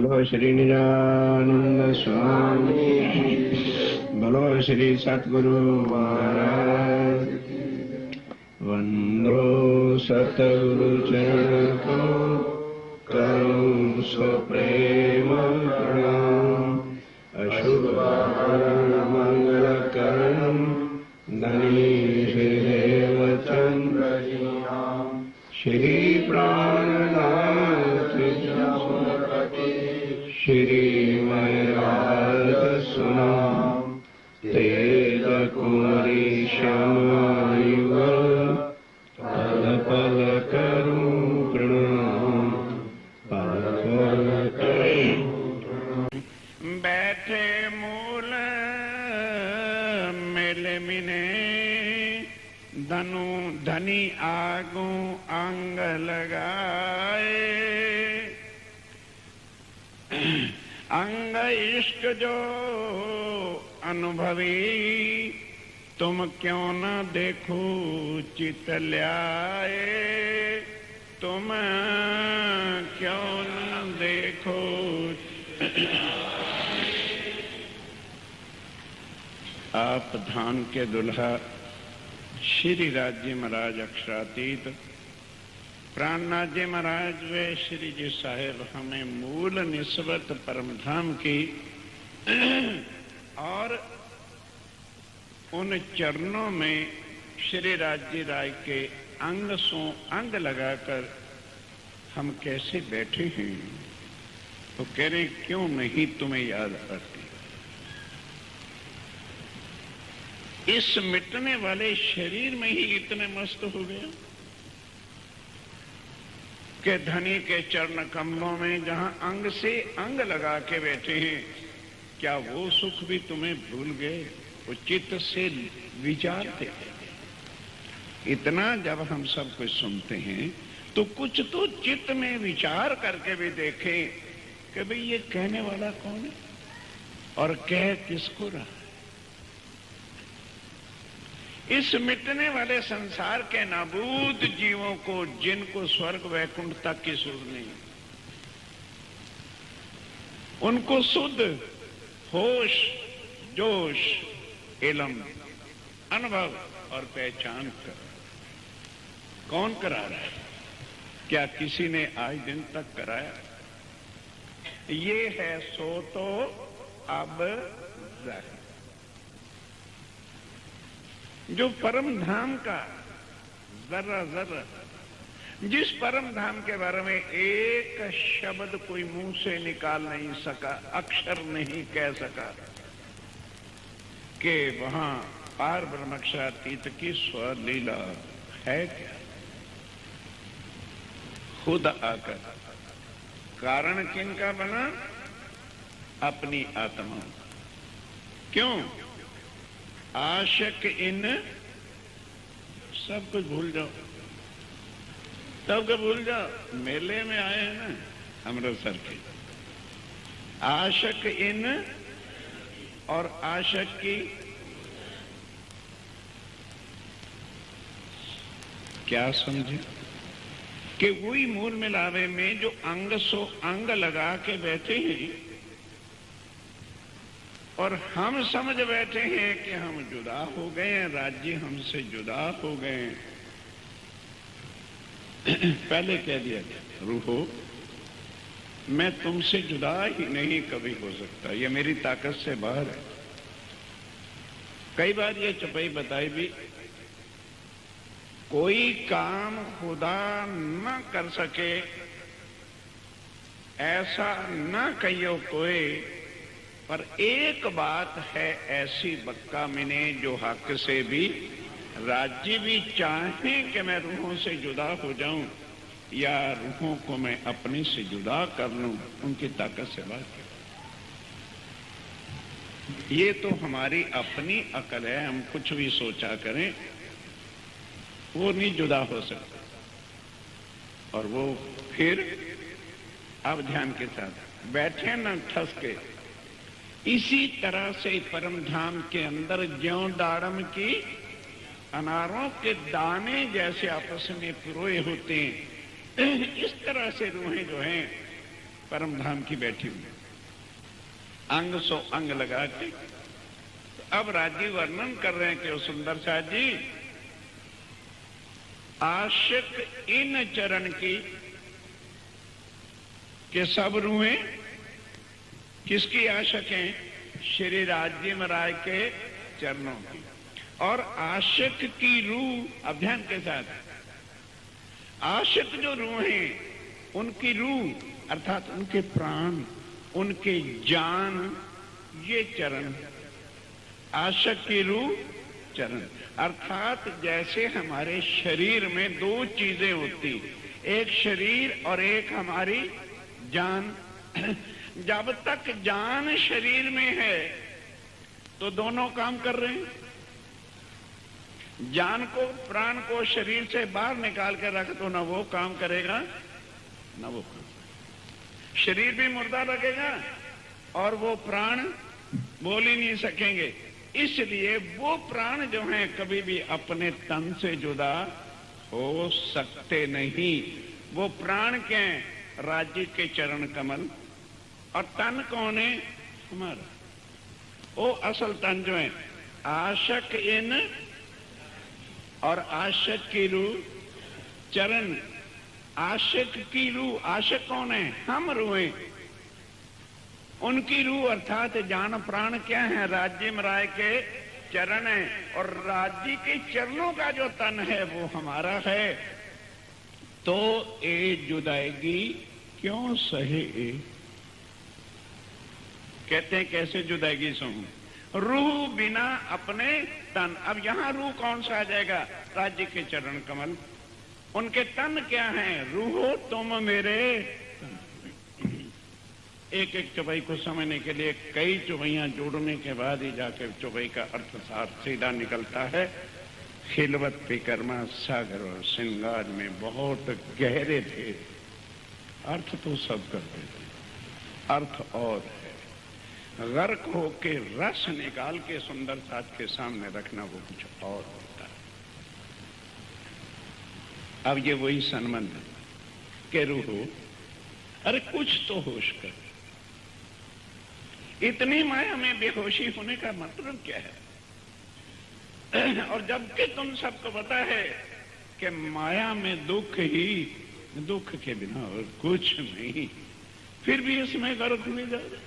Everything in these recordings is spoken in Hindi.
बोलो श्री निजानंद स्वामी, बोलो श्री सतगुरु महाराज। वंदो सतगुरु चरण को, करूं सो प्रेम प्रणाम। अशुभ मंगल करण, धनी श्रीदेव चंद्र श्री प्राणनाथ श्री महराज सुनाम। तेज कुमारी श्यामायुगल, पल पल करूं प्रणाम, पल पल करूं। बैठे मूल मेले मिने, धनु धनी आगू अंग लगाए। अंग इश्क जो अनुभवी, तुम क्यों न देखो चित ल्याए। तुम क्यों न देखो। आप धाम के दुल्हा श्री राज्य महाराज अक्षरातीत प्राणनाथ जी महाराज व श्री जी साहेब हमें मूल निस्बत परमधाम की और उन चरणों में श्री राज्य राय के अंग सो अंग लगाकर हम कैसे बैठे हैं। तो कह रहे क्यों नहीं तुम्हें याद आती। इस मिटने वाले शरीर में ही इतने मस्त हो गए कि धनी के चरण कमलों में जहां अंग से अंग लगा के बैठे हैं, क्या वो सुख भी तुम्हें भूल गए। वो चित्त से विचारते। इतना जब हम सब कुछ सुनते हैं तो कुछ तो चित्त में विचार करके भी देखें कि भाई ये कहने वाला कौन है और कह किसको रहा। इस मिटने वाले संसार के नाबूद जीवों को, जिनको स्वर्ग वैकुंठ तक की सुध नहीं, उनको शुद्ध होश जोश इल्म अनुभव और पहचान कर कौन करा रहा है। क्या किसी ने आज दिन तक कराया। ये है सो तो अब जाहिर। जो परम धाम का जरा जरा, जिस परम धाम के बारे में एक शब्द कोई मुंह से निकाल नहीं सका, अक्षर नहीं कह सका कि वहां पार ब्रह्मक्षरातीत की स्वलीला है क्या। खुद आकर कारण किनका बना, अपनी आत्मा। क्यों आशक इन सब कुछ भूल जाओ, सब कुछ भूल जाओ। मेले में आए हैं ना अमृतसर के। आशक इन और आशक की क्या समझे कि वही मूल मिलावे में जो अंग सो अंग लगा के बैठे हैं और हम समझ बैठे हैं कि हम जुदा हो गए हैं, राज्य हमसे जुदा हो गए हैं। पहले कह दिया गया रूहो मैं तुमसे जुदा ही नहीं कभी हो सकता, ये मेरी ताकत से बाहर है। कई बार ये चपाई बताई भी, कोई काम खुदा न कर सके ऐसा न कहियो कोई, पर एक बात है ऐसी बक्का मिने जो हक से भी राज्य भी चाहे कि मैं रूहों से जुदा हो जाऊं या रूहों को मैं अपने से जुदा कर लूं, उनकी ताकत से बात। ये तो हमारी अपनी अकल है, हम कुछ भी सोचा करें वो नहीं जुदा हो सकता। और वो फिर अब ध्यान के साथ बैठे न ठस के। इसी तरह से परम धाम के अंदर ज्यों दाड़म की अनारों के दाने जैसे आपस में पिरोए होते हैं, इस तरह से रूहें जो हैं परम धाम की बैठी हुई, अंग सो अंग लगा के। तो अब राजीव वर्णन कर रहे हैं कि सुंदर साथ जी, आशिक इन चरण की कि सब रूहें किसकी आशिक हैं? श्री राजीव राय के चरणों की। और आशिक की रूह, अध्ययन के साथ, आशिक जो रूह हैं उनकी रूह अर्थात उनके प्राण, उनके जान, ये चरण। आशिक की रूह चरण अर्थात जैसे हमारे शरीर में दो चीजें होती, एक शरीर और एक हमारी जान। जब तक जान शरीर में है तो दोनों काम कर रहे हैं। जान को, प्राण को शरीर से बाहर निकाल कर रख तो ना वो काम करेगा ना वो काम। शरीर भी मुर्दा लगेगा और वो प्राण बोल ही नहीं सकेंगे। इसलिए वो प्राण जो हैं कभी भी अपने तन से जुदा हो सकते नहीं। वो प्राण क्या है? राज्य के चरण कमल। और तन कौन है? हमारा वो असल तन जो है आशक इन और आशिक की रूह चरण। आशिक की रूह, आशिक कौन है? हम रूहें। उनकी रूह अर्थात जान प्राण क्या है? राज्य राय के चरण है। और राज्य के चरणों का जो तन है वो हमारा है। तो ए जुदाएगी क्यों सहे? कहते हैं कैसे जुदाएगी सहूं? रूह बिना अपने तन। अब यहां रूह कौन सा आ जाएगा? राज्य के चरण कमल। उनके तन क्या हैं? रूहो तुम मेरे। एक एक चौपाई को समझने के लिए कई चौपाइयां जोड़ने के बाद ही जाकर चौपाई का अर्थ साफ सीधा निकलता है। खिलवत विकर्मा सागर और श्रृंगार में बहुत गहरे थे, अर्थ तो सब करते थे, अर्थ और है। गर्क होके रस निकाल के सुंदर साथ के सामने रखना वो कुछ और होता है। अब ये वही संबंध है कि रूहो, अरे कुछ तो होश कर। इतनी माया में बेहोशी होने का मतलब क्या है? और जबकि तुम सबको पता है कि माया में दुख ही, दुख के बिना और कुछ नहीं, फिर भी इसमें गर्क हुई जा रही।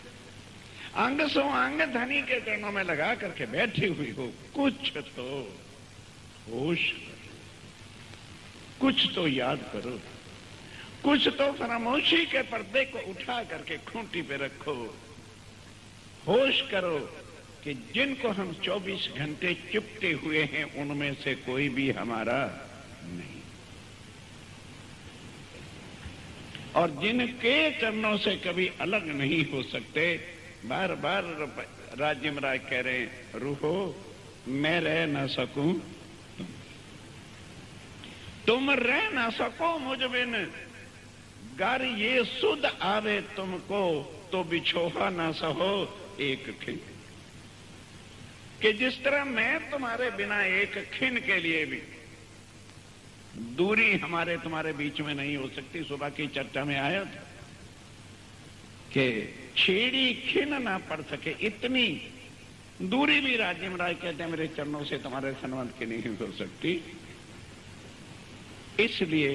अंग सो अंग धनी के चरणों में लगा करके बैठी हुई हो। कुछ तो होश करो, कुछ तो याद करो, कुछ तो खामोशी के पर्दे को उठा करके खूंटी पे रखो। होश करो कि जिनको हम 24 घंटे चिपटे हुए हैं उनमें से कोई भी हमारा नहीं, और जिनके चरणों से कभी अलग नहीं हो सकते। बार बार राज्य महाराज कह रहे हैं, रूहो मैं रह ना सकूं, तुम रह ना सको मुझ बिन। गर ये सुध आवे तुमको तो बिछोहा ना सहो एक खिन। कि जिस तरह मैं तुम्हारे बिना एक खिन के लिए भी, दूरी हमारे तुम्हारे बीच में नहीं हो सकती। सुबह की चर्चा में आया था कि छेड़ी खिन ना पड़ सके, इतनी दूरी भी राज्य महाराज कहते हैं मेरे चरणों से तुम्हारे संबंध की नहीं हो सकती। इसलिए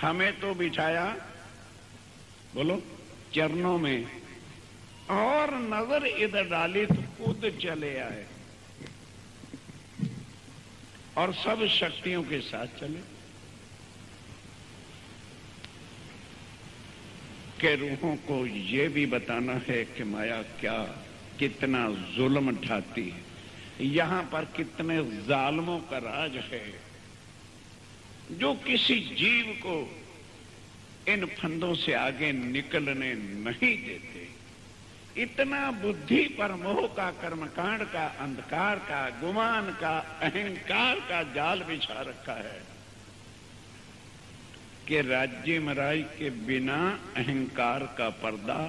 हमें तो बिठाया, बोलो, चरणों में, और नजर इधर डाली तो खुद चले आए और सब शक्तियों के साथ चले। के रूहों को ये भी बताना है कि माया क्या, कितना जुल्म ढाती है, यहां पर कितने जालिमों का राज है जो किसी जीव को इन फंदों से आगे निकलने नहीं देते। इतना बुद्धि पर मोह का, कर्मकांड का, अंधकार का, गुमान का, अहंकार का जाल बिछा रखा है कि राज्य महाराज के बिना अहंकार का पर्दा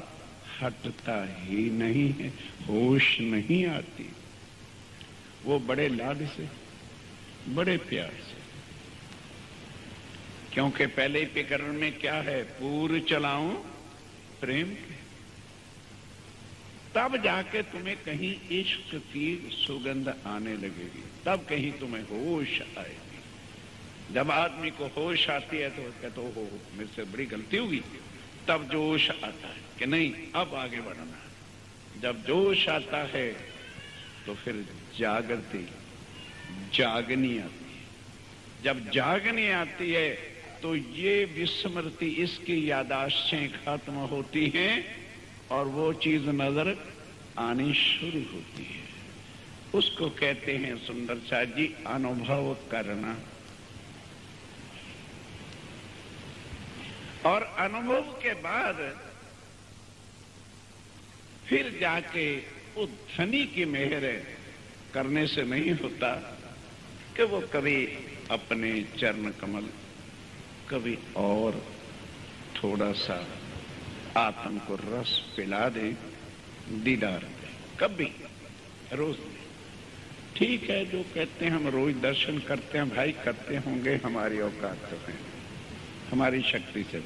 हटता ही नहीं है, होश नहीं आती। वो बड़े लाड से, बड़े प्यार से, क्योंकि पहले प्रकरण में क्या है, पूर्व चलाऊं प्रेम के, तब जाके तुम्हें कहीं इश्क की सुगंध आने लगेगी, तब कहीं तुम्हें होश आएगी। जब आदमी को होश आती है तो कहते हो मेरे से बड़ी गलती होगी, तब जोश आता है कि नहीं अब आगे बढ़ना है। जब जोश आता है तो फिर जागनी आती है। जब जागनी आती है तो ये विस्मृति, इसकी यादाश्तें खत्म होती हैं और वो चीज नजर आनी शुरू होती है। उसको कहते हैं सुंदर साथ जी अनुभव करना। और अनुभव के बाद फिर जाके वो धनी की मेहर करने से नहीं होता कि वो कभी अपने चरण कमल, कभी और थोड़ा सा आत्म को रस पिला दे, दीदार दे, कभी रोज नहीं। ठीक है, जो कहते हैं हम रोज दर्शन करते हैं भाई, करते होंगे, हमारी औकात तो है, हमारी शक्ति से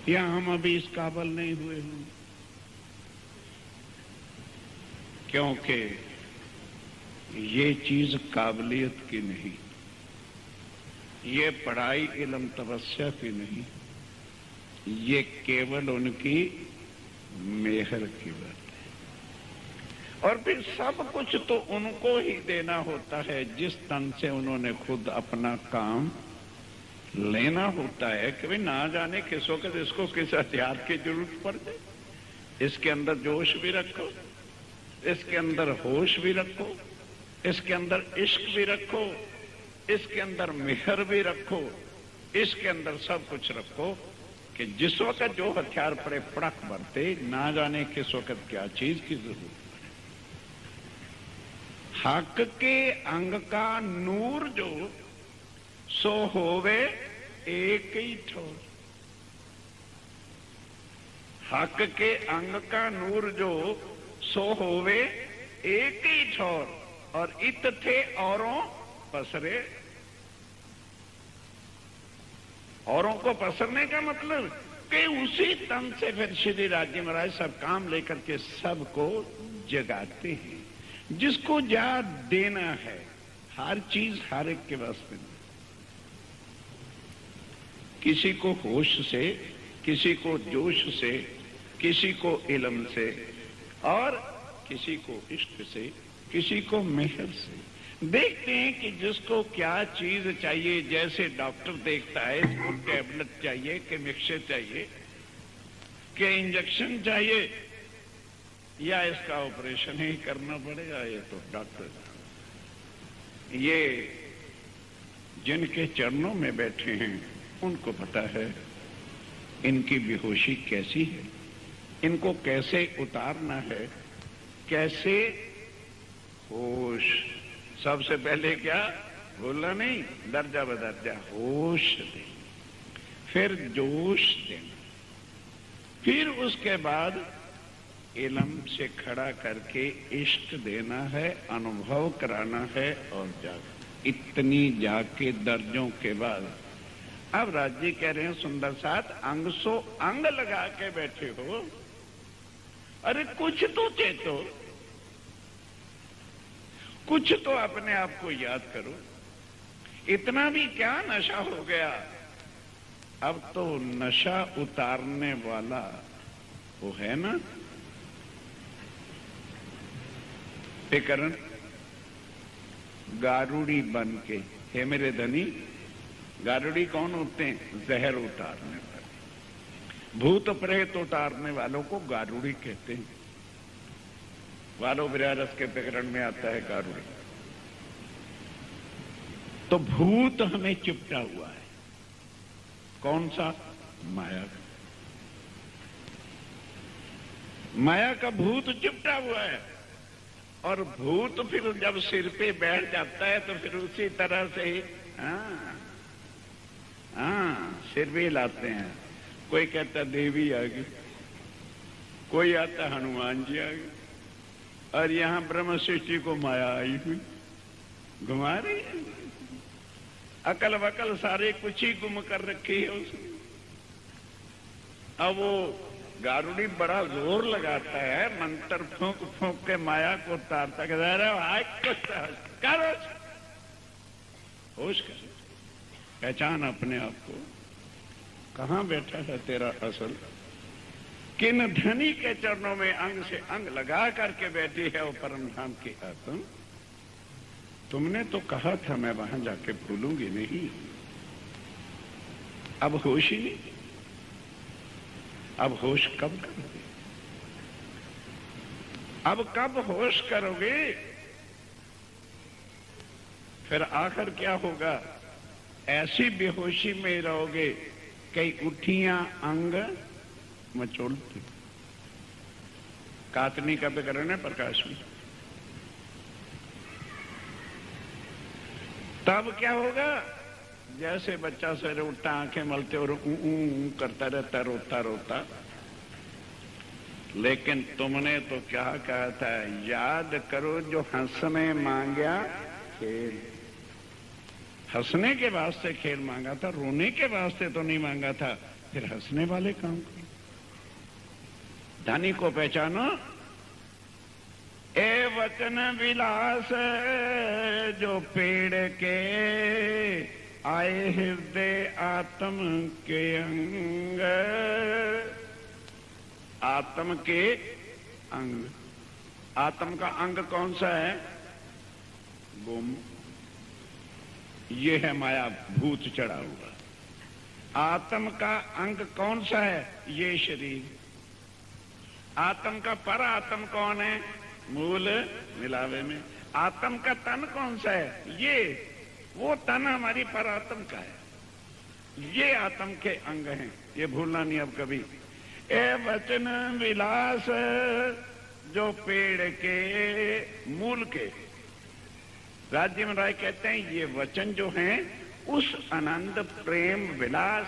या हम अभी इस काबिल नहीं हुए हैं, क्योंकि ये चीज काबिलियत की नहीं, ये पढ़ाई इल्म तपस्या की नहीं, ये केवल उनकी मेहर की बात है। और फिर सब कुछ तो उनको ही देना होता है जिस तन से उन्होंने खुद अपना काम लेना होता है कि भाई ना जाने किस वक्त इसको किस हथियार की जरूरत पड़ जाए। इसके अंदर जोश भी रखो, इसके अंदर होश भी रखो, इसके अंदर इश्क भी रखो, इसके अंदर मेहर भी रखो, इसके अंदर सब कुछ रखो कि जिस वक्त जो हथियार पड़े पड़क बरते, ना जाने किस वक्त क्या चीज की जरूरत पड़े। हक के अंग का नूर जो सो होवे एक ही ठोर। हक के अंग का नूर जो सो होवे एक ही ठोर, और इत थे औरों पसरे। औरों को पसरने का मतलब कि उसी तन से फिर श्री राज्य महाराज सब काम लेकर के सबको जगाते हैं। जिसको जा देना है, हर चीज हर एक के वास्ते नहीं। किसी को होश से, किसी को जोश से, किसी को इल्म से, और किसी को इश्क से, किसी को मेहर से। देखते हैं कि जिसको क्या चीज चाहिए, जैसे डॉक्टर देखता है इसको टैबलेट चाहिए कि मिक्सचर चाहिए कि इंजेक्शन चाहिए या इसका ऑपरेशन ही करना पड़ेगा, ये तो डॉक्टर। ये जिनके चरणों में बैठे हैं उनको पता है इनकी बेहोशी कैसी है, इनको कैसे उतारना है, कैसे होश। सबसे पहले क्या बोलना नहीं, दर्जा बदर्जा होश दे, फिर जोश देना, फिर उसके बाद इल्म से खड़ा करके इश्क देना है, अनुभव कराना है और जाग। इतनी जाके दर्जों के बाद अब राज्य कह रहे हैं सुंदर साथ अंग सो अंग लगा के बैठे हो, अरे कुछ तो चेतो, कुछ तो अपने आप को याद करो। इतना भी क्या नशा हो गया, अब तो नशा उतारने वाला वो है ना फिकरन, गारुड़ी बन के। हे मेरे धनी, गारुड़ी कौन होते हैं? जहर उतारने वाले, भूत प्रेत उतारने वालों को गारुड़ी कहते हैं। वालो विरारस के प्रकरण में आता है गारुड़ी। तो भूत हमें चिपटा हुआ है, कौन सा? माया का। माया का भूत चिपटा हुआ है, और भूत फिर जब सिर पे बैठ जाता है तो फिर उसी तरह से ही सिर भी लाते हैं। कोई कहता देवी आ गई, कोई आता हनुमान जी आ गए, और यहां ब्रह्म सृष्टि को माया आई हुई घुमा रही है। अकल वकल सारे कुछ ही गुम कर रखी है उसने। अब वो गारुड़ी बड़ा जोर लगाता है, मंत्र फूंक फूंक के माया को तारता है, भाई कुछ करो, होश कर, पहचान अपने आप को, कहां बैठा है तेरा असल, किन धनी के चरणों में अंग से अंग लगा करके बैठी है वो परम धाम की आत्मा। तुमने तो कहा था मैं वहां जाके भूलूंगी नहीं, अब होश ही नहीं। अब होश कब करोगे? अब कब होश करोगे? फिर आखिर क्या होगा? ऐसी बेहोशी में रहोगे, कई उठियां अंग मचोलती। कातनी का विकरण है प्रकाश में। तब क्या होगा? जैसे बच्चा सवेरे उठता, आंखें मलते और करता रहता, रोता रोता। लेकिन तुमने तो क्या कहा था? याद करो जो हंसने मांगा खेल। हंसने के वास्ते खेल मांगा था, रोने के वास्ते तो नहीं मांगा था। फिर हंसने वाले काम करो। धनी को पहचानो। ए वचन विलास जो पेड़ के आए हृदय आत्म के अंग। आत्म के अंग। आत्म का अंग कौन सा है? गुम। ये है माया, भूत चढ़ा हुआ। आत्म का अंग कौन सा है? ये शरीर। आत्म का पर आत्म कौन है? मूल मिलावे में। आत्म का तन कौन सा है? ये वो तन हमारी पर आत्म का है। ये आत्म के अंग हैं, ये भूलना नहीं अब कभी। ए वचन विलास जो पेड़ के मूल के। राज्य में राय कहते हैं ये वचन जो हैं उस आनंद प्रेम विलास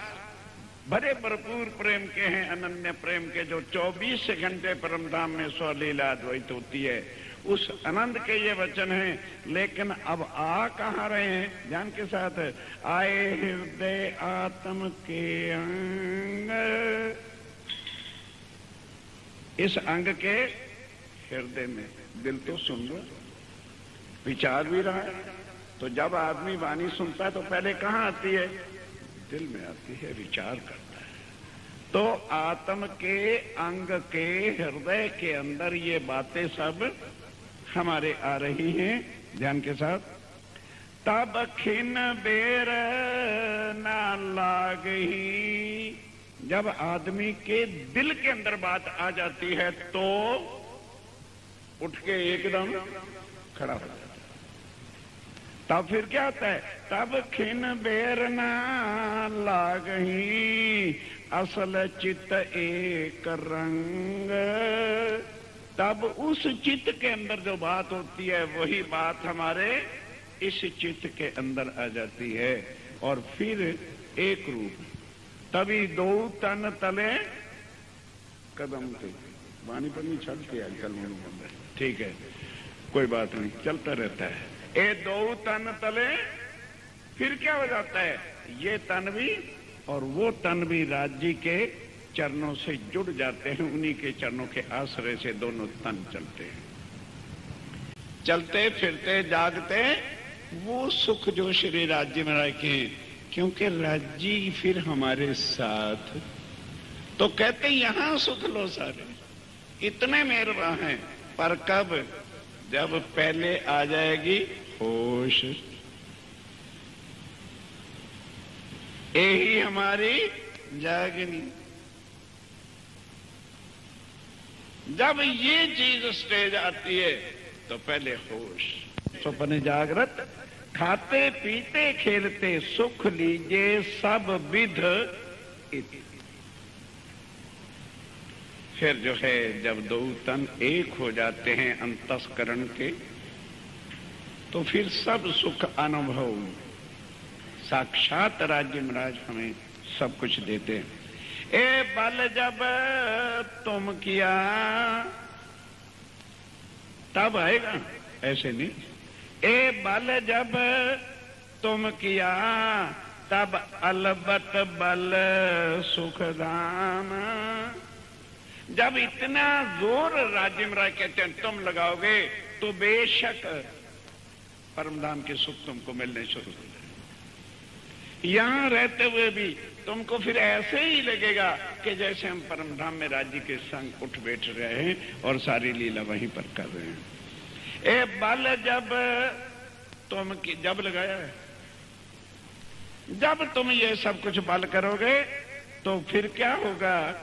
भरे भरपूर प्रेम के हैं, अनन्य प्रेम के, जो 24 घंटे परम धाम में स्वलीला अद्वैत होती है, उस आनंद के ये वचन हैं। लेकिन अब आ कहां रहे हैं? ध्यान के साथ। आए हृदय आत्म के अंग। इस अंग के हृदय में। दिल तो सुन लो, विचार भी रहा है। तो जब आदमी वाणी सुनता है तो पहले कहां आती है? दिल में आती है, विचार करता है। तो आत्म के अंग के हृदय के अंदर ये बातें सब हमारे आ रही हैं। ध्यान के साथ। तब खिन बेर ना लागही। जब आदमी के दिल के अंदर बात आ जाती है तो उठ के एकदम खड़ा हो जाता है। तब फिर क्या होता है? तब खिन बेर ना लागही असल चित्त एक रंग। तब उस चित्त के अंदर जो बात होती है वही बात हमारे इस चित्त के अंदर आ जाती है और फिर एक रूप। तभी दो तन तले कदम थे। वाणी पर नहीं छड़ते आजकल मन। ठीक है, कोई बात नहीं, चलता रहता है। ए दो तन तले फिर क्या हो जाता है? ये तन भी और वो तन भी राज्य के चरणों से जुड़ जाते हैं। उन्हीं के चरणों के आश्रय से दोनों तन चलते हैं। चलते फिरते जागते वो सुख जो श्री राज्य में रखे, क्योंकि राज्य फिर हमारे साथ। तो कहते यहां सुख लो सारे, इतने मेहरबान हैं। पर कब? जब पहले आ जाएगी होश। यही हमारी जागनी। जब ये चीज स्टेज आती है तो पहले होश। सपने जागृत खाते पीते खेलते सुख लीजिए सब विध। फिर जो है जब दो तन एक हो जाते हैं अंतस्करण के, तो फिर सब सुख अनुभव साक्षात राज्य महाराज हमें सब कुछ देते हैं। ए बल जब तुम किया तब आएगा, ऐसे नहीं। ए बल जब तुम किया तब अलबत बल सुखदान। जब इतना जोर राज्य में कहते हैं तुम लगाओगे तो बेशक परमधाम के सुख तुमको मिलने शुरू हो जाए। यहां रहते हुए भी तुमको फिर ऐसे ही लगेगा कि जैसे हम परमधाम में राज्य के संग उठ बैठ रहे हैं और सारी लीला वहीं पर कर रहे हैं। ए बल जब लगाया है, जब तुम ये सब कुछ बल करोगे तो फिर क्या होगा?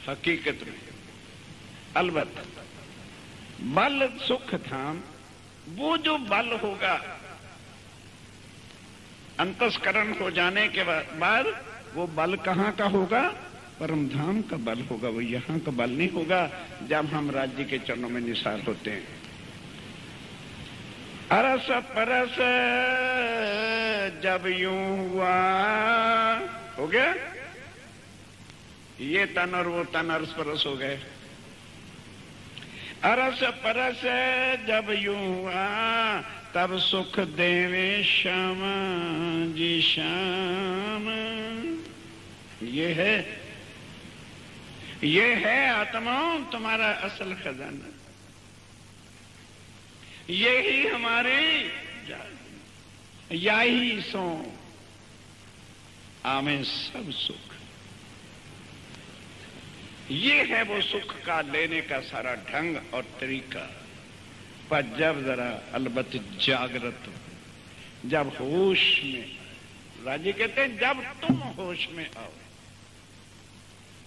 हकीकत में अलबत्ता बल सुख धाम, वो जो बल होगा अंतस्करण हो जाने के बाद, वो बल कहां का होगा? परमधाम का बल होगा, वो यहां का बल नहीं होगा जब हम राज्य के चरणों में निसार होते हैं। अरस परस जब यूं हुआ, हो गया ये तन और वो तन अरस परस हो गए। अरस परस जब यूं हुआ तब सुख देवे श्याम जी श्याम। ये है आत्माओं तुम्हारा असल खजाना, यही हमारे यही सो आमे सब सुख। ये है वो सुख का लेने का सारा ढंग और तरीका। पर जब जरा अलबत्त जागृत हो, जब होश में, राजी कहते हैं जब तुम होश में आओ,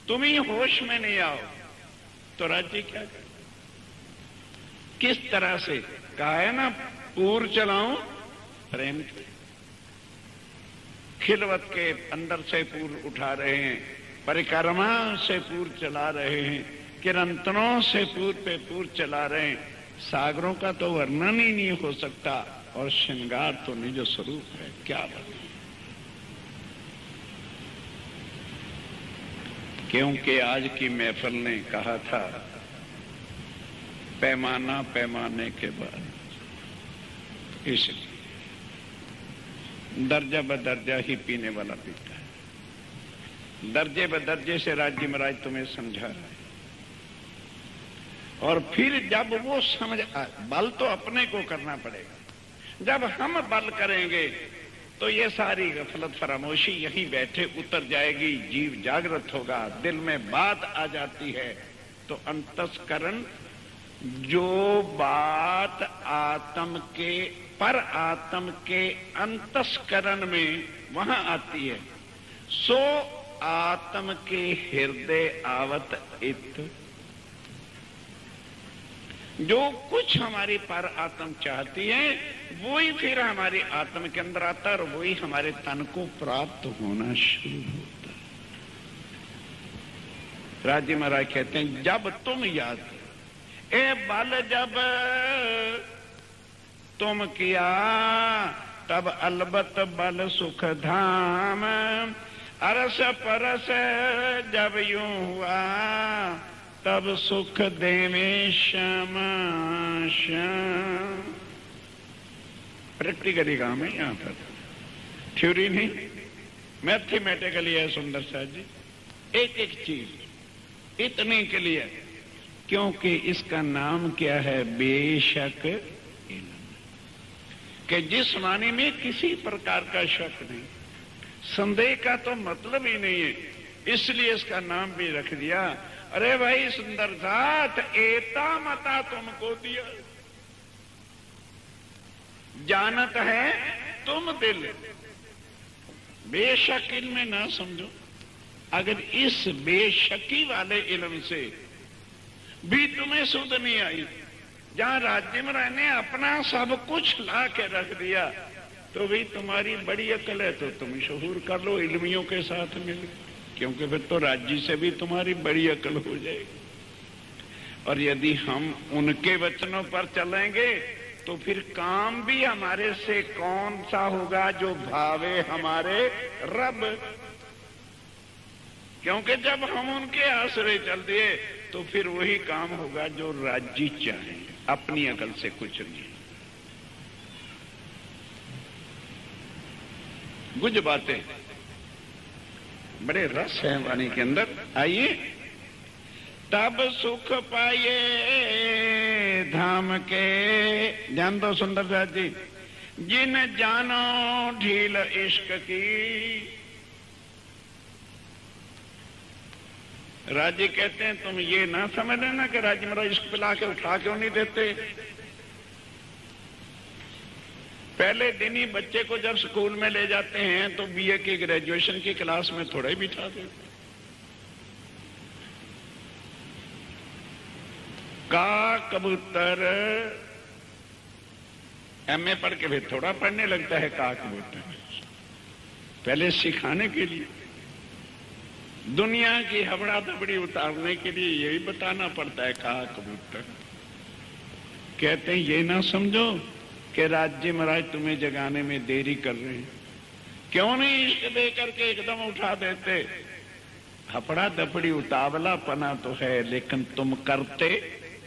तुम ही होश में नहीं आओ तो राज्य क्या करे? किस तरह से कहा है ना, पूर चलाऊं प्रेम के। खिलवत के अंदर से पूर उठा रहे हैं, परिक्रमा से पूर चला रहे हैं, किरंतनों से पूर पे पूर चला रहे हैं। सागरों का तो वर्णन ही नहीं हो सकता, और श्रृंगार तो निज स्वरूप है, क्या बात। क्योंकि आज की महफिल ने कहा था पैमाना पैमाने के बाद, इसलिए दर्जा बदर्जा ही पीने वाला पीता है। दर्जे बदर्जे से राज्य महाराज तुम्हें समझा रहा है। और फिर जब वो समझ, बल तो अपने को करना पड़ेगा। जब हम बल करेंगे तो ये सारी गफलत फरामोशी यहीं बैठे उतर जाएगी, जीव जागृत होगा, दिल में बात आ जाती है। तो अंतस्करण, जो बात आत्म के पर आत्म के अंतस्करण में वहां आती है, सो आत्म के हृदय आवत इत। जो कुछ हमारी पर आत्म चाहती है वही फिर हमारी आत्म के अंदर आता है, और वही हमारे तन को प्राप्त होना शुरू होता है। राज्य महाराज कहते हैं जब तुम याद करो, ए बल जब तुम किया तब अलबत बल सुख धाम। अरस परस जब यूं हुआ तब सुख देवे श्याम श्याम। प्रैक्टिकली काम है यहां पर, थ्योरी नहीं, मैथमेटिकली है सुंदर साहब जी। एक एक चीज इतने के लिए, क्योंकि इसका नाम क्या है? बेशक इल्म, कि जिस माने में किसी प्रकार का शक नहीं, संदेह का तो मतलब ही नहीं है, इसलिए इसका नाम भी रख दिया। अरे भाई सुंदर साथ, एता मता तुमको दिया, जानत है तुम दिल। बेशक इल्म ना समझो। अगर इस बेशकी वाले इल्म से भी तुम्हें सुध नहीं आई, जहां राज्य में रहने अपना सब कुछ ला के रख दिया, तो भी तुम्हारी बड़ी अकल है तो तुम शहूर कर लो इल्मियों के साथ मिल, क्योंकि फिर तो राज्य से भी तुम्हारी बड़ी अकल हो जाएगी। और यदि हम उनके वचनों पर चलेंगे तो फिर काम भी हमारे से कौन सा होगा? जो भावे हमारे रब। क्योंकि जब हम उनके आश्रय चल दिए तो फिर वही काम होगा जो राज्य चाहे, अपनी अकल से कुछ नहीं। कुछ बातें बड़े रस है वाणी के अंदर। आइए, तब सुख पाए धाम के, ध्यान दो सुंदर दास जी, जिन जानो ढील इश्क की। राजी कहते हैं तुम ये ना समझ लेना कि राजी मेरा इश्क पिला के उठा क्यों नहीं देते। पहले दिन ही बच्चे को जब स्कूल में ले जाते हैं तो बीए की ग्रेजुएशन की क्लास में थोड़ा ही बिठा दे। का कबूतर एमए पढ़ के भी थोड़ा पढ़ने लगता है का कबूतर, पहले सिखाने के लिए, दुनिया की हबड़ा दबड़ी उतारने के लिए यही बताना पड़ता है का कबूतर। कहते हैं ये ना समझो कि राज्य महाराज तुम्हें जगाने में देरी कर रहे हैं, क्यों नहीं इश्क दे करके एकदम उठा देते। हपड़ा दपड़ी उतावला पना तो है, लेकिन तुम करते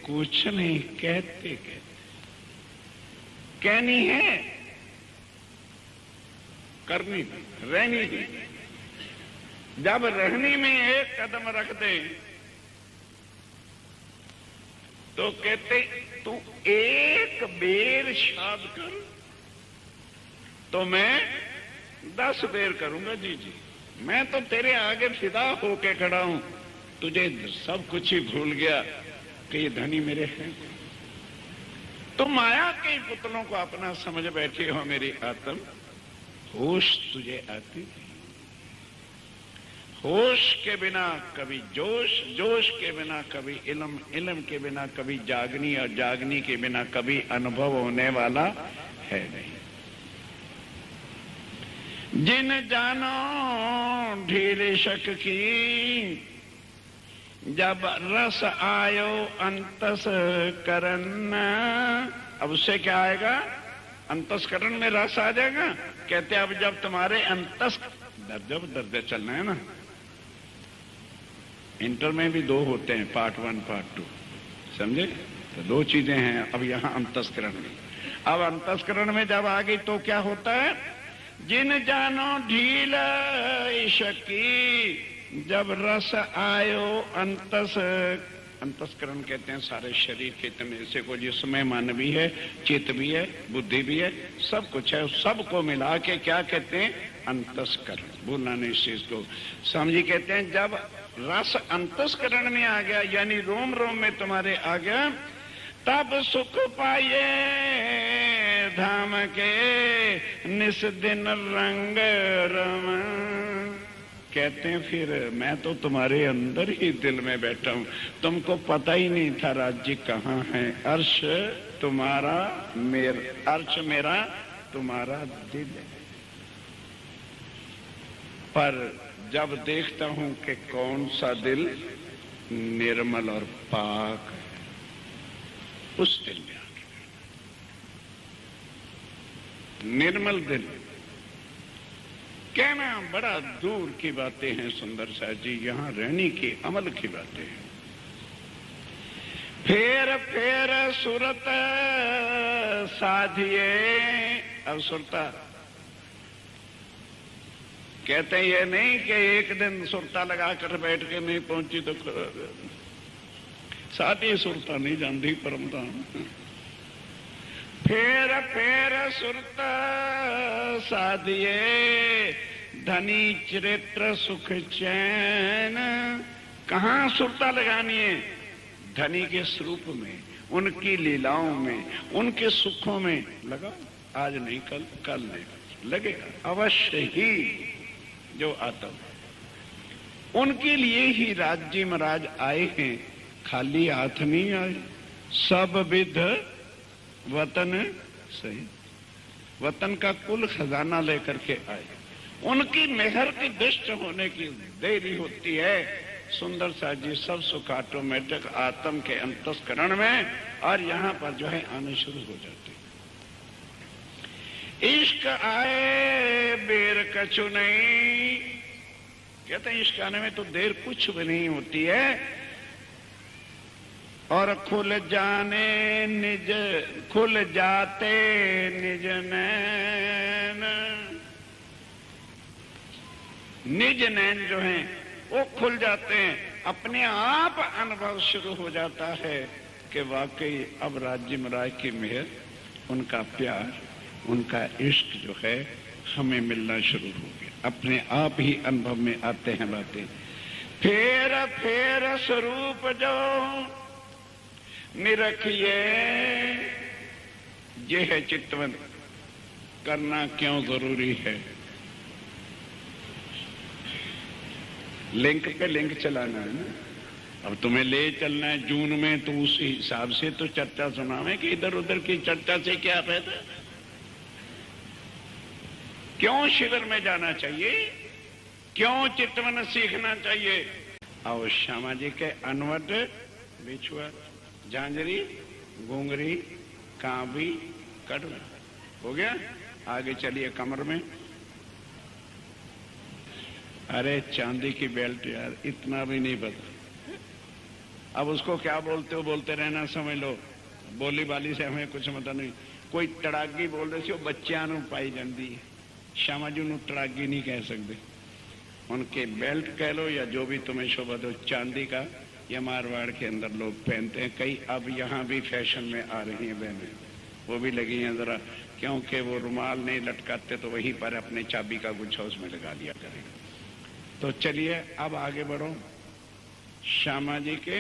कुछ नहीं, कहते कहनी है, करनी रहनी थी। जब रहनी में एक कदम रख दे तो कहते तू एक बेर शाद कर तो मैं 10 बेर करूंगा। जी जी, मैं तो तेरे आगे फिदा होके खड़ा हूं, तुझे सब कुछ ही भूल गया कि ये धनी मेरे हैं। तुम माया के पुतलों को अपना समझ बैठे हो मेरी आत्म, होश तुझे आती है। होश के बिना कभी जोश, जोश के बिना कभी इल्म, इल्म के बिना कभी जागनी, और जागनी के बिना कभी अनुभव होने वाला है नहीं। जिन जानो ढील शक की, जब रस आयो अंतस करन। अब उससे क्या आएगा? अंतस्करण में रस आ जाएगा। कहते अब जब तुम्हारे अंतस दर्जे चलना है ना, इंटर में भी 2 होते हैं, पार्ट 1 पार्ट 2, समझे? तो 2 चीजें हैं अब यहाँ अंतस्करण में। अब अंतस्करण में जब आ गई तो क्या होता है? जिन जानो ढील इश्क की, जब रस आयो अंतस। अंतस्करण कहते हैं सारे शरीर के इतने हिस्से को, जिसमें मन भी है, चित्त भी है, बुद्धि भी है, सब कुछ है, सबको मिला के क्या कहते हैं? अंतस्करण। भूलना नहीं इस चीज को। स्वामी जी कहते हैं जब रस अंतस्करण में आ गया, यानी रोम रोम में तुम्हारे आ गया, तब सुख पाए धाम के निस दिन रंग रम। कहते हैं फिर मैं तो तुम्हारे अंदर ही दिल में बैठा हूं, तुमको पता ही नहीं था राज्य कहाँ है। अर्श तुम्हारा मेरा, अर्श मेरा तुम्हारा दिल है। पर जब देखता हूं कि कौन सा दिल निर्मल और पाक है, उस दिल में आके निर्मल दिल। कहना बड़ा दूर की बातें हैं सुंदर साहब जी, यहां रहने की अमल की बातें हैं। फेर फेर सुरत साधिए। अब सुरता कहते हैं ये नहीं कि एक दिन सुरता लगा कर बैठ के नहीं पहुंची तो साथी सुरता नहीं जानती परमधाम। फेर फेर सुरता साधिए, धनी चरित्र सुख चैन। कहाँ सुरता लगानी है? धनी के स्वरूप में, उनकी लीलाओं में, उनके सुखों में लगाओ। आज नहीं कल, कल नहीं लगेगा अवश्य ही जो आता। उनके लिए ही राज्य महाराज आए हैं, खाली हाथ नहीं आए। सब विध वतन सही, वतन का कुल खजाना लेकर के आए। उनकी मेहर की दृष्टि होने की देरी होती है। सुंदर सा जी सब सुख ऑटोमेटिक आत्म के अंतस्करण में और यहाँ पर जो है आने शुरू हो जाते। इश्क आए बेर कछु नहीं। कहते हैं इश्क आने में तो देर कुछ भी नहीं होती है। और खुल जाने निज, खुल जाते निज नैन। निज नैन जो हैं वो खुल जाते हैं, अपने आप अनुभव शुरू हो जाता है कि वाकई अब राज्य महाराज की मेहर, उनका प्यार, उनका इश्क जो है हमें मिलना शुरू हो गया। अपने आप ही अनुभव में आते हैं बातें। फेर फेर स्वरूप जो निरखिए, ये है चितवन करना क्यों जरूरी है। लिंक पे लिंक चलाना है ना। अब तुम्हें ले चलना है जून में, तो उस हिसाब से तो चर्चा सुनावे कि इधर उधर की चर्चा से क्या फायदा। क्यों शिविर में जाना चाहिए, क्यों चितवन सीखना चाहिए। और श्यामा जी के अनवट बिछुआ, झांझरी, घुंघरी, कांबी, कड़वा हो गया। आगे चलिए कमर में। अरे चांदी की बेल्ट यार, इतना भी नहीं पता। अब उसको क्या बोलते हो, बोलते रहना, समझ लो। बोली बाली से हमें कुछ मतलब नहीं। कोई तड़ागी बोल रहे थे, बच्चियां नू पाई जाती है। श्यामा जी नू तड़ागी नहीं कह सकते, उनके बेल्ट कह लो या जो भी तुम्हें शोभा दो। चांदी का या मारवाड़ के अंदर लोग पहनते हैं, कई अब यहाँ भी फैशन में आ रही हैं बहनें, वो भी लगी हैं जरा, क्योंकि वो रुमाल नहीं लटकाते तो वहीं पर अपने चाबी का गुच्छा उसमें लगा लिया करें। तो चलिए अब आगे बढ़ो। श्यामा जी के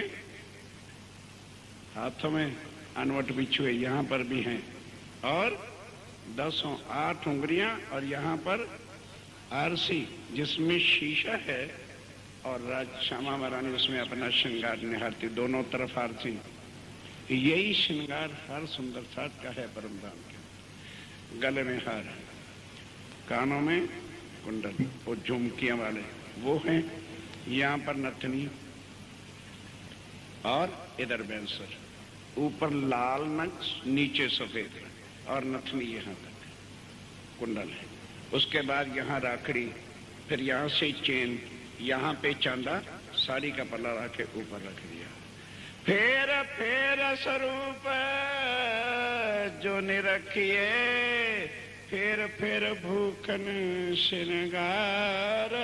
हाथों में अनवट बिछुए यहाँ पर भी हैं, और 10-8 उंगलियां, और यहाँ पर आरसी जिसमें शीशा है, और राज श्यामा महारानी उसमें अपना श्रृंगार निहारती, दोनों तरफ आरसी। यही श्रृंगार हर सुंदर साथ का है परमधाम के। गले में हार, कानों में कुंडल, वो झुमकियां वाले वो हैं, यहाँ पर नथनी, और इधर बैंसर, ऊपर लाल नक्श, नीचे सफेद, और नथनी यहाँ तक कुंडल है। उसके बाद यहाँ राखड़ी, फिर यहाँ से चेन, यहाँ पे चांदा, साड़ी का पल्ला रखे ऊपर रख दिया। फेर फेर स्वरूप जो निरखिए, फेर फेर भूखन श्रृंगार,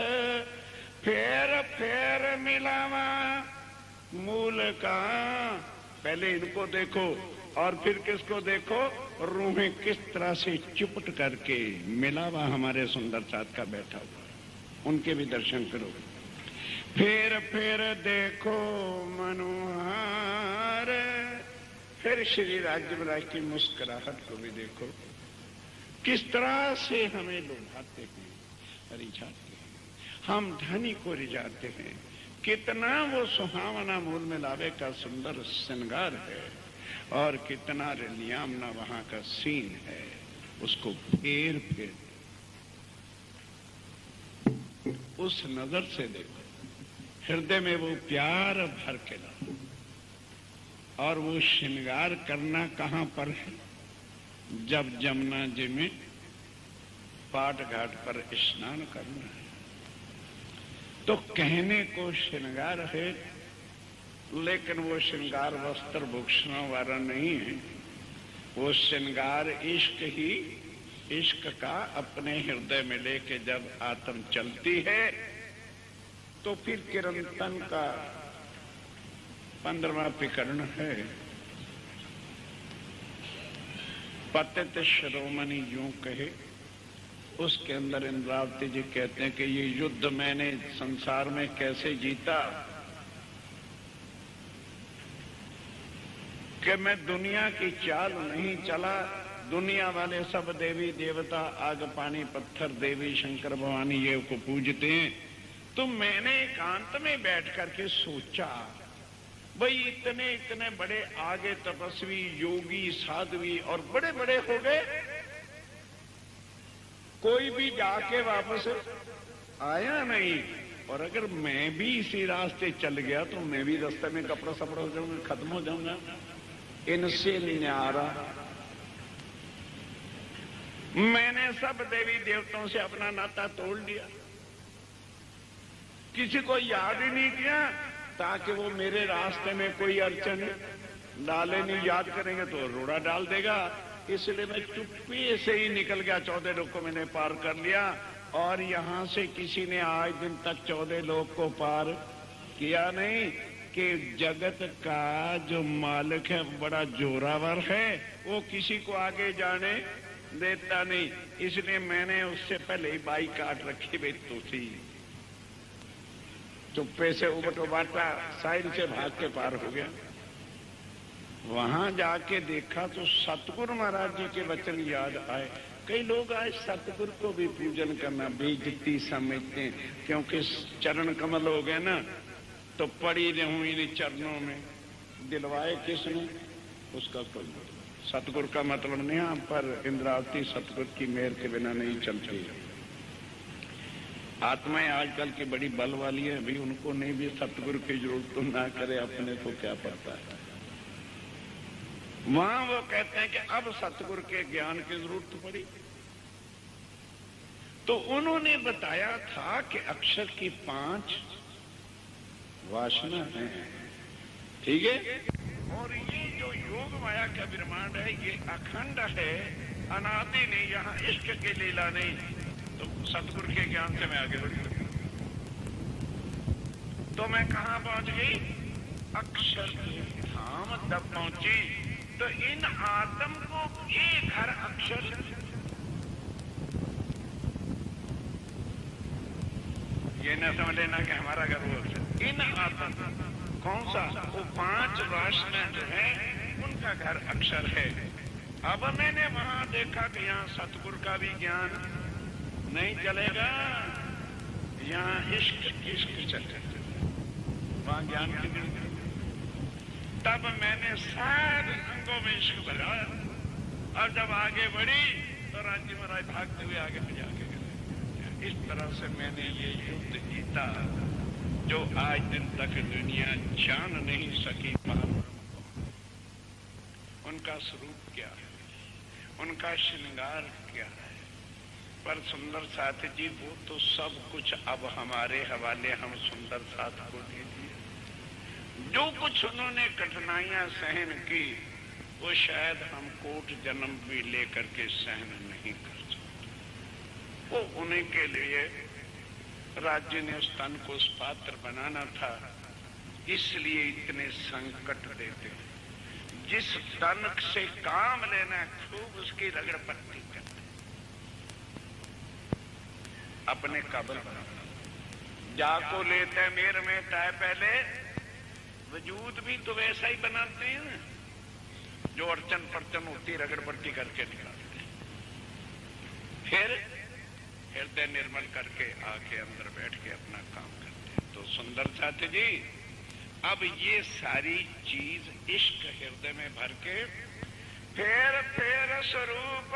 फेर फेर मिलावा मूल का। पहले इनको देखो और फिर किसको देखो, रूहें किस तरह से चिपट करके मिलावा हमारे सुंदर साथ का बैठा हुआ, उनके भी दर्शन करो। फिर देखो मनोहार, फिर श्री राज्य महाराज की मुस्कुराहट को भी देखो, किस तरह से हमें लुभाते हैं, रिझाते हैं, हम धनी को रिझाते हैं। कितना वो सुहावना मूल मिलावे का सुंदर श्रृंगार है, और कितना रलियामना वहां का सीन है। उसको फेर उस नजर से देखो, हृदय में वो प्यार भर के लाओ। और वो श्रृंगार करना कहां पर है, जब जमुना जी में पाट घाट पर स्नान करना है, तो कहने को श्रृंगार है, लेकिन वो श्रृंगार वस्त्र भूषणों वाला नहीं है। वो श्रृंगार इश्क ही, इश्क का अपने हृदय में लेके जब आत्म चलती है, तो फिर किरंतन का 15वां प्रकरण है, पतित शिरोमणि यूं कहे। उसके अंदर इंद्रावती जी कहते हैं कि ये युद्ध मैंने संसार में कैसे जीता, कि मैं दुनिया की चाल नहीं चला। दुनिया वाले सब देवी देवता, आग पानी पत्थर, देवी शंकर भवानी ये को पूजते हैं, तो मैंने एकांत में बैठ करके सोचा, भाई इतने इतने बड़े आगे तपस्वी, योगी, साध्वी और बड़े बड़े हो गए, कोई भी जाके वापस आया नहीं। और अगर मैं भी इसी रास्ते चल गया तो मैं भी रास्ते में कपड़ा सपड़ा हो जाऊंगा, खत्म हो जाऊंगा। इनसे न्यारा मैंने सब देवी देवताओं से अपना नाता तोड़ लिया, किसी को याद ही नहीं किया, ताकि वो मेरे रास्ते में कोई अड़चन डाले नहीं। याद करेंगे तो रोड़ा डाल देगा। इसलिए मैं चुप्पी से ही निकल गया, 14 लोग को मैंने पार कर लिया। और यहां से किसी ने आज दिन तक 14 लोक को पार किया नहीं कि जगत का जो मालिक है बड़ा जोरावर है, वो किसी को आगे जाने देता नहीं। इसलिए मैंने उससे पहले ही बाई काट रखी भाई तो थी, चुप्पे से उबटो बाटा साइड से भाग के पार हो गया। वहां जाके देखा तो सतगुरु महाराज जी के वचन याद आए। कई लोग आज सतगुरु को भी पूजन करना बेइज्जती समझते हैं, क्योंकि चरण कमल हो गए ना, तो पड़ी रहूं इन चरणों में। दिलवाए किसने? उसका कोई सतगुरु का मतलब नहीं। हम पर इंद्रावती सतगुरु की मेहर के बिना नहीं चलती है। आत्माएं आजकल की बड़ी बल वाली है, अभी उनको नहीं भी सतगुरु की जरूरत तो ना करे, अपने को क्या पड़ता है। वहां वो कहते हैं कि अब सतगुरु के ज्ञान की जरूरत पड़ी, तो उन्होंने बताया था कि अक्षर की 5 वासना है, ठीक है। और ये जो योग माया का ब्रह्मांड है ये अखंड है, अनादि नहीं, यहाँ इश्क की लीला नहीं। तो सतगुरु के ज्ञान से मैं आगे बढ़ी, तो मैं कहां पहुंच गई? अक्षर के धाम तब पहुंची। तो इन आत्म को एक हर अक्षर, ये न समझ लेना कि हमारा घर वो अक्षर। इन आत्म कौन सा? वो 5 वासना जो है उनका घर अक्षर है। अब मैंने वहां देखा कि यहाँ सतगुरु का भी ज्ञान नहीं चलेगा, यहाँ इश्क चलेगा, वहां ज्ञान की जरूरत। तब मैंने सारे अंगों में इश्क भराया, और जब आगे बढ़ी तो राज्य महाराज भागते हुए आगे मुझे आगे गए। इस तरह से मैंने ये युद्ध जीता जो आज दिन तक दुनिया जान नहीं सकी। उनका स्वरूप क्या है, उनका श्रृंगार क्या है। पर सुंदर साथ जी वो तो सब कुछ अब हमारे हवाले, हम सुंदर साथ को दे दिए। जो कुछ उन्होंने कठिनाइयां सहन की वो शायद हम कोट जन्म भी लेकर के सहन नहीं कर सकते। वो उन्हीं के लिए राज्य ने उस तन को उस पात्र बनाना था, इसलिए इतने संकट देते। जिस तन से काम लेना खूब उसकी रगड़ पट्टी करते, अपने काबल बनाते। जाको लेते मेर में टाय पहले, वजूद भी तो वैसा ही बनाते हैं ना, जो अड़चन पड़चन होती रगड़ पट्टी करके निकालते। फिर हृदय निर्मल करके आके अंदर बैठ के अपना काम करते हैं। तो सुंदर साथी जी, अब ये सारी चीज इश्क हृदय में भर के फिर स्वरूप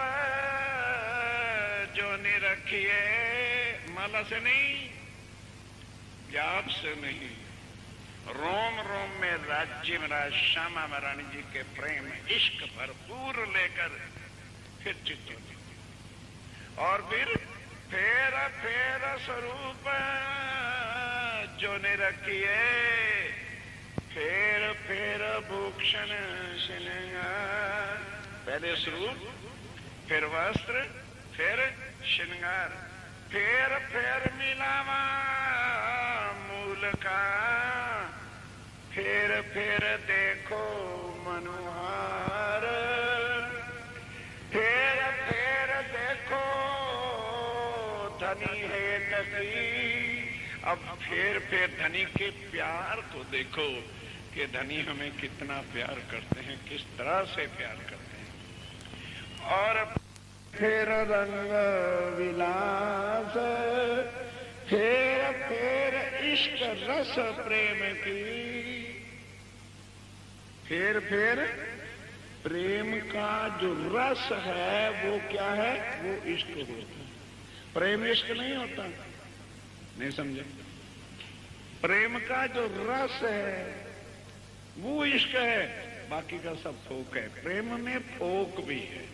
जो निरखिए, माला से नहीं, जाप से नहीं, रोम रोम में राज्य महाराज श्यामा महारानी जी के प्रेम इश्क भरपूर लेकर फिर चित्त, और फिर स्वरूप जो निरखिए, फिर भूषण श्रृंगार। पहले स्वरूप, फिर वस्त्र, फिर श्रृंगार, फिर मिलावा मूल का, फिर देखो मनोहार, फिर देखो धनी है तकी। अब फिर धनी के प्यार को देखो कि धनी हमें कितना प्यार करते हैं, किस तरह से प्यार करते हैं। और फिर रंग विलास, फिर इश्क रस प्रेम की, फिर प्रेम का जो रस है वो क्या है? वो इश्क होता है। प्रेम इश्क नहीं होता, नहीं समझे? प्रेम का जो रस है वो इश्क है, बाकी का सब फोक है। प्रेम में फोक भी है,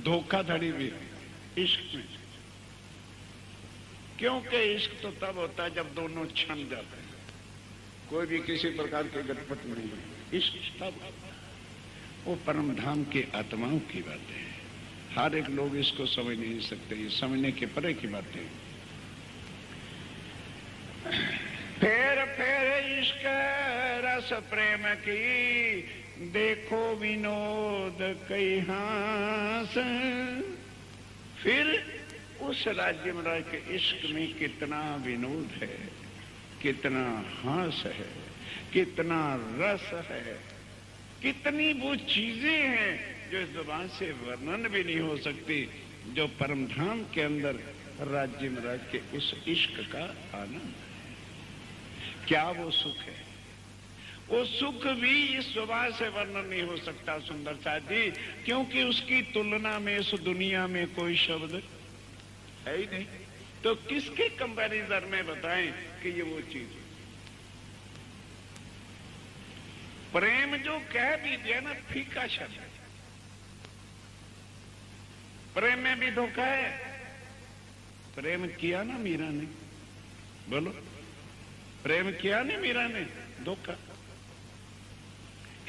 धोखाधड़ी भी है इश्क में। क्योंकि इश्क तो तब होता है जब दोनों छन जाते हैं, कोई भी किसी प्रकार के गटपट नहीं है। इश्क तब वो परम धाम की आत्माओं की बातें है। हर एक लोग इसको समझ नहीं सकते, ये समझने के परे की बातें। फेर फेर इश्क रस प्रेम की, देखो विनोद कई हास। फिर उस राज्य महाराज के इश्क में कितना विनोद है, कितना हास है, कितना रस है, कितनी वो चीजें हैं जो इस जुबान से वर्णन भी नहीं हो सकती, जो परम धाम के अंदर राज्य महाराज के उस इश्क का आनंद है। क्या वो सुख है, वो सुख भी इस जुबान से वर्णन नहीं हो सकता सुंदर साथ जी, क्योंकि उसकी तुलना में इस दुनिया में कोई शब्द है ही नहीं। तो किसके कंपैरिजन में बताएं कि ये वो चीज है। प्रेम जो कह भी दिया ना, फीका शब्द है। प्रेम में भी धोखा है। प्रेम किया ना मीरा ने, बोलो प्रेम किया ना मीरा ने, धोखा।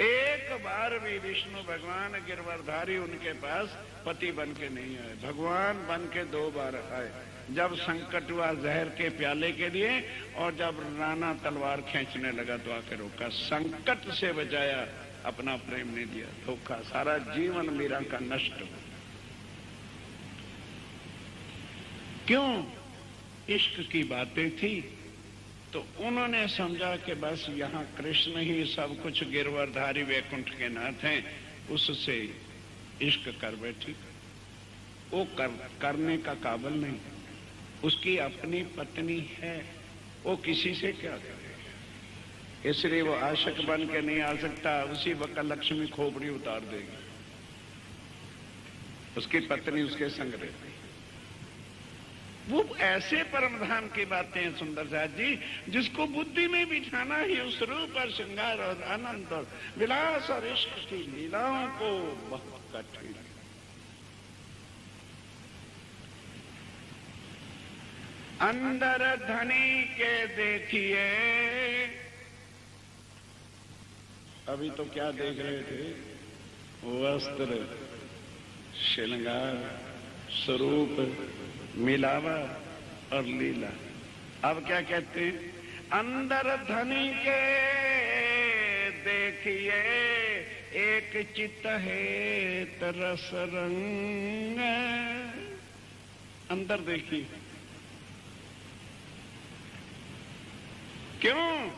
एक बार भी विष्णु भगवान गिरवरधारी उनके पास पति बन के नहीं आए, भगवान बन के 2 बार आए। जब संकट हुआ जहर के प्याले के लिए, और जब राणा तलवार खींचने लगा तो आके रोका। संकट से बचाया, अपना प्रेम नहीं दिया, धोखा। सारा जीवन मीरा का नष्ट हुआ। क्यों? इश्क की बातें थी तो उन्होंने समझा कि बस यहाँ कृष्ण ही सब कुछ, गिरवरधारी वैकुंठ के नाथ हैं, उससे इश्क कर बैठी। वो करने का काबिल नहीं, उसकी अपनी पत्नी है, वो किसी से क्या करे, इसलिए वो आशिक बन के नहीं आ सकता। उसी वक्त लक्ष्मी खोपड़ी उतार देगी, उसकी पत्नी उसके संग रहती। वो ऐसे परमधाम की बातें हैं सुंदर साथ जी, जिसको बुद्धि में बिठाना ही उस रूप और श्रृंगार और आनंद और विलास और इश्क की लीलाओं को बहुत कठिन है। अंदर धनी के देखिए, अभी तो क्या देख रहे थे, वस्त्र, श्रृंगार, स्वरूप, मिलावा और लीला। अब क्या कहते हैं? अंदर धनी के देखिए, एक चित्त है तरस रंग। अंदर देखिए, क्यों?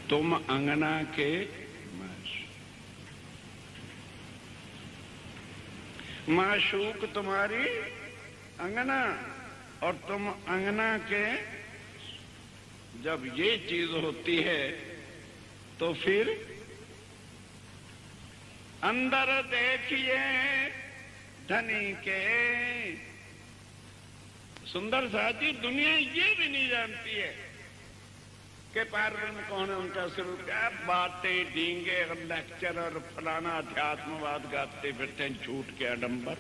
तुम अंगना के माशूक तुम्हारी अंगना, और तुम अंगना के। जब ये चीज होती है तो फिर अंदर देखिए धनी के। सुंदर साथी, दुनिया ये भी नहीं जानती है कि पार्वती कौन है, उनका स्वरूप क्या। बातें, डींगे और लेक्चर और फलाना अध्यात्मवाद गाते फिरते हैं, झूठ के आडंबर।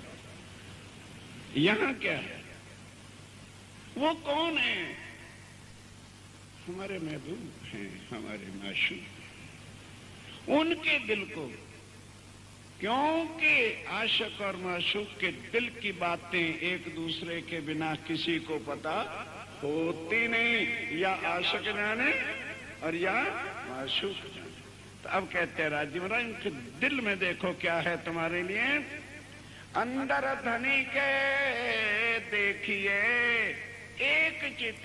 यहां क्या है? वो कौन है? हमारे महबूब हैं, हमारे माशूक। उनके दिल को, क्योंकि आशिक और माशूक के दिल की बातें एक दूसरे के बिना किसी को पता होती नहीं। या आशिक जाने और या माशूक जाने। तो अब कहते हैं राज्य महाराज, इनके दिल में देखो क्या है तुम्हारे लिए। अंदर धनी के देखिए, एक चित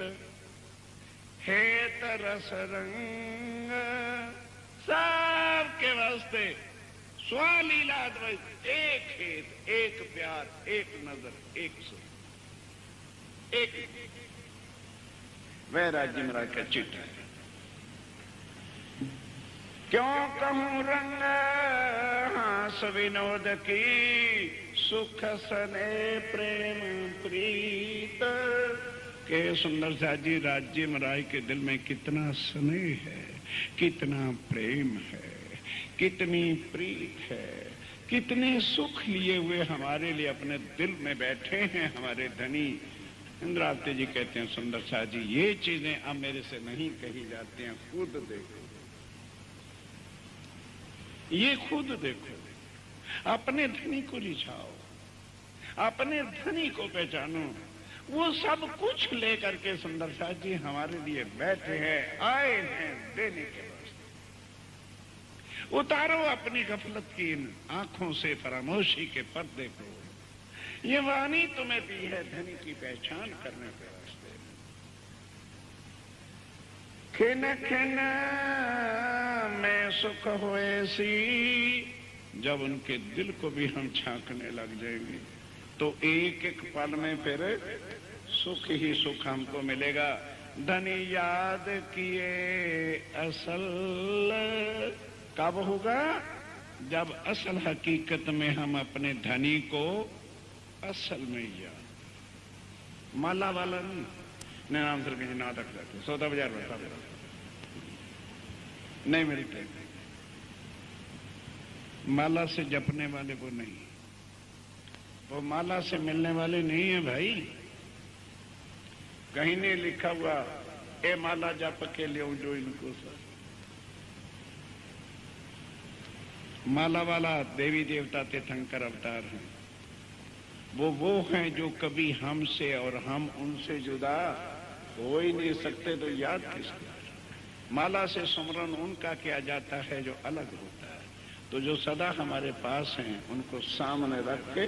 है तरस रंग। सबके वास्ते स्वालीला, एक हेत, एक प्यार, एक नजर, एक सुर, एक वह राज्य महाराज का चित्र है। क्यों कहूं रंग हास विनोद की, सुख सने प्रेम प्रीत। के सुंदर साथ जी, राज्य महाराज के दिल में कितना स्नेह है, कितना प्रेम है, कितनी प्रीत है, कितने सुख लिए हुए हमारे लिए अपने दिल में बैठे हैं हमारे धनी। इंद्रावती जी कहते हैं सुंदर शाह जी, ये चीजें अब मेरे से नहीं कही जाती हैं, खुद देखो, ये खुद देखो, अपने धनी को रिझाओ, अपने धनी को पहचानो। वो सब कुछ लेकर के सुंदर शाह जी हमारे लिए बैठे हैं, आए हैं देने के वास्ते। उतारो अपनी गफलत की इन आंखों से फरामोशी के पर्दे को। ये वाणी तुम्हें दी है धनी की पहचान करने के वास्ते। खिन खिन में सुख होए सी, जब उनके दिल को भी हम झांकने लग जाएंगे तो एक एक पल में फिर सुख ही सुख हमको मिलेगा। धनी याद किए असल कब होगा? जब असल हकीकत में हम अपने धनी को असल में याद, माला वाला नहीं, नाम सिर्फ किसी नाटक जाते 100,000 बता नहीं मिलते, माला से जपने वाले वो नहीं, वो माला से मिलने वाले नहीं है भाई। कहीं नहीं लिखा हुआ ए माला जप के ले जो इनको सर। माला वाला देवी देवता तीर्थंकर अवतार हैं, वो हैं जो कभी हमसे और हम उनसे जुदा हो ही नहीं सकते, तो याद किसका? माला से सुमरन उनका किया जाता है जो अलग होता है। तो जो सदा हमारे पास हैं उनको सामने रख के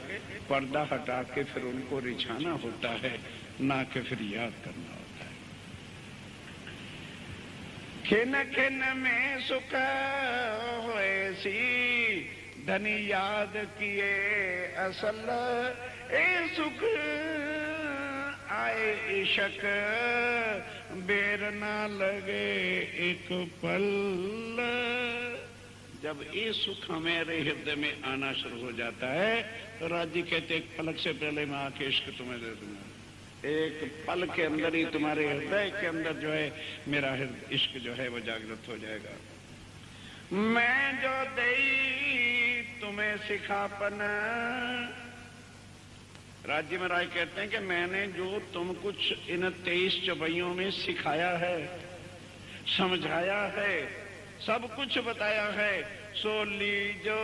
पर्दा हटा के फिर उनको रिझाना होता है, ना कि फिर याद करना होता है। खिन खिन में सुख होए सी, धनी याद किए असल, ए सुख आए इशक, बेर ना लगे एक पल। जब ये सुख हमारे हृदय में आना शुरू हो जाता है तो राजी कहते एक पलक से पहले मैं आके इश्क तुम्हें दे दूंगा। एक पल के अंदर ही तुम्हारे हृदय के अंदर जो है मेरा इश्क जो है वो जागृत हो जाएगा। मैं जो दई तुम्हें सिखापन, राज्य में राय कहते हैं कि मैंने जो तुम कुछ इन 23 चौबैयों में सिखाया है, समझाया है, सब कुछ बताया है, सो लीजो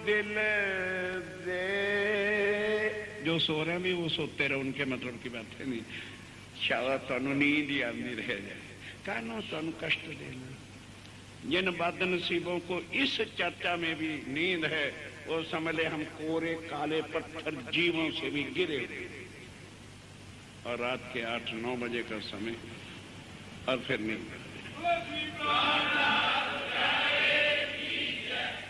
दिल दे। जो सो रहे हैं भी वो सोते रहे, उनके मतलब की बात है नहीं। शायद तुम नींद ही आंदी रह जाए, कानों तुम कष्ट देना। जिन बद नसीबों को इस चर्चा में भी नींद है वो समझ ले हम कोरे काले पत्थर जीवों से भी गिरे। और रात के 8-9 बजे का समय और फिर नींद।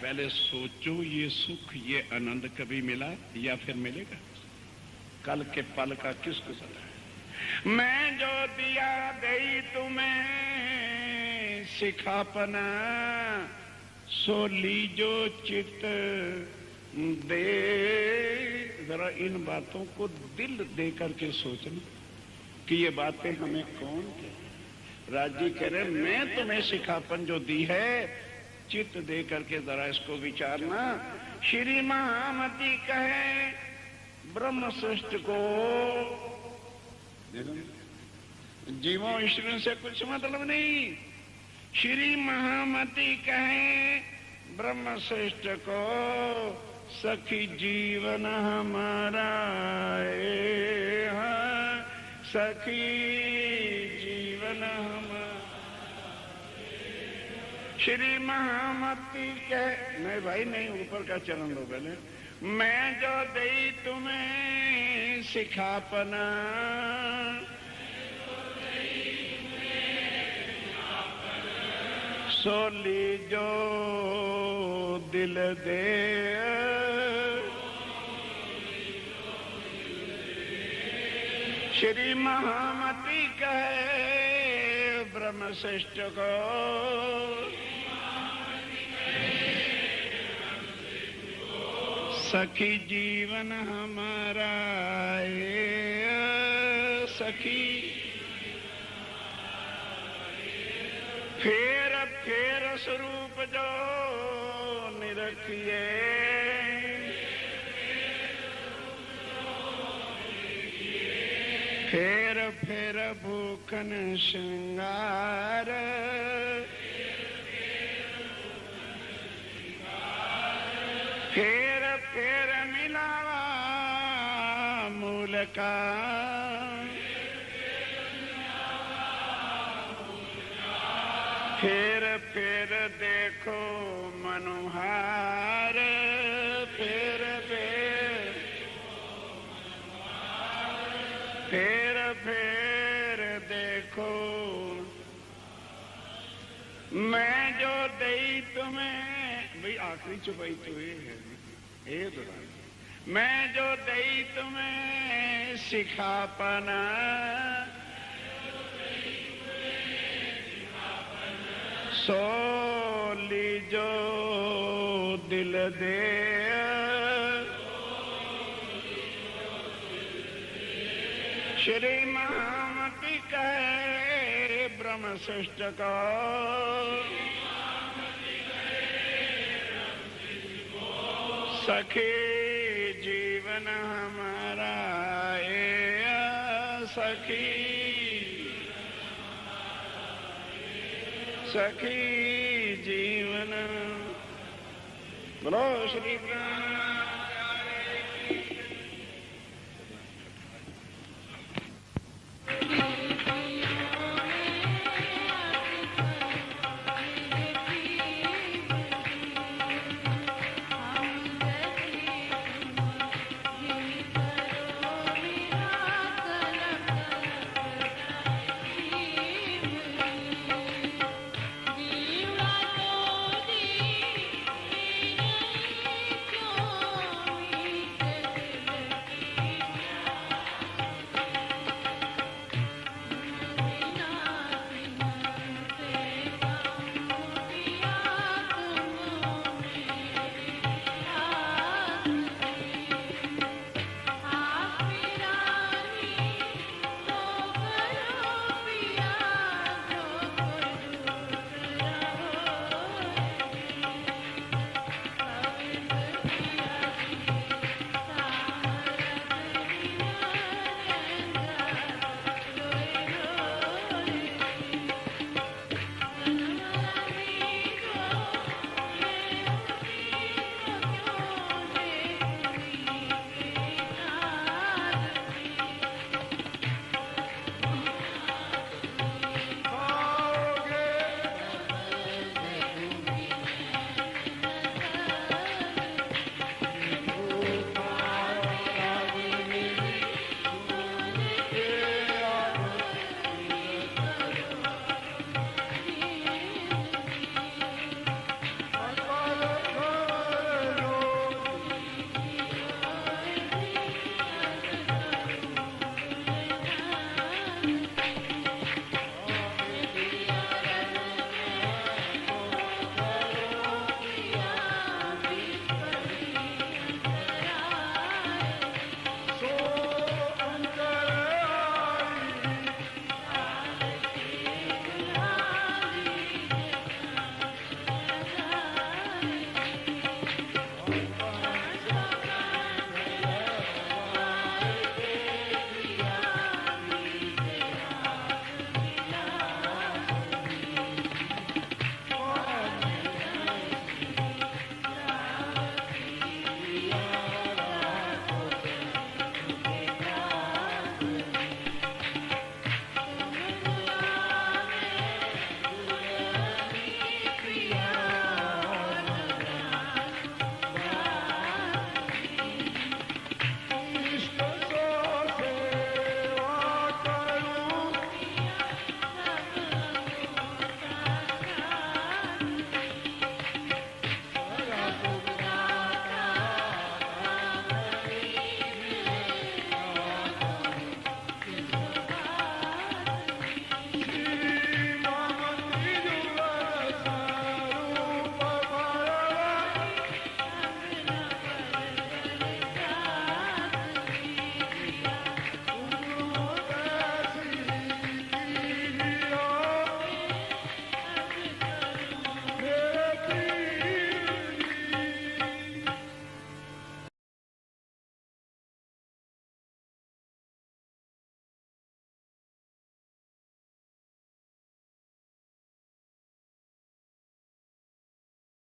पहले सोचो ये सुख ये आनंद कभी मिला या फिर मिलेगा? कल के पल का किसको पता है? मैं जो दिया गई तुम्हें सिखापना, सो लीजो चित दे। जरा इन बातों को दिल दे करके सोचना कि ये बातें हमें कौन कहे। राजी कह रहे मैं तुम्हें सिखापन जो दी है चित्त दे करके जरा इसको विचारना। श्री महामती कहे ब्रह्म सृष्ट को, जीवों ईश्वर से कुछ मतलब नहीं। श्री महामती कहे ब्रह्म श्रेष्ठ को, सखी जीवन हमारा सखी जीवन हमारा। श्री महामती कहे, नहीं भाई नहीं, ऊपर का चरण लो पहले। मैं जो दई तुम्हें सिखापना, सो लीजो दिल दे। श्री महामती कहे ब्रह्म श्रेष्ठ को, सखी जीवन हमारा सखी। फेर स्वरूप जो निरखिए, फेर फेर भूखन श्रृंगार, फेर फेर मिलावा मूल का, फेर फेर देखो मनोहार, फेर फेर फेर फेर देखो, मैं जो दई तुम्हें, भाई आखिरी चुपाई तो ये है, ये तो मैं जो दई तुम्हें सिखापना, सो लीजो दिल दे, श्री महामति कहे ब्रह्म सृष्ट को, सखी जीवन हमारा ये, सखी सखी जीवन। बोलो श्री प्राण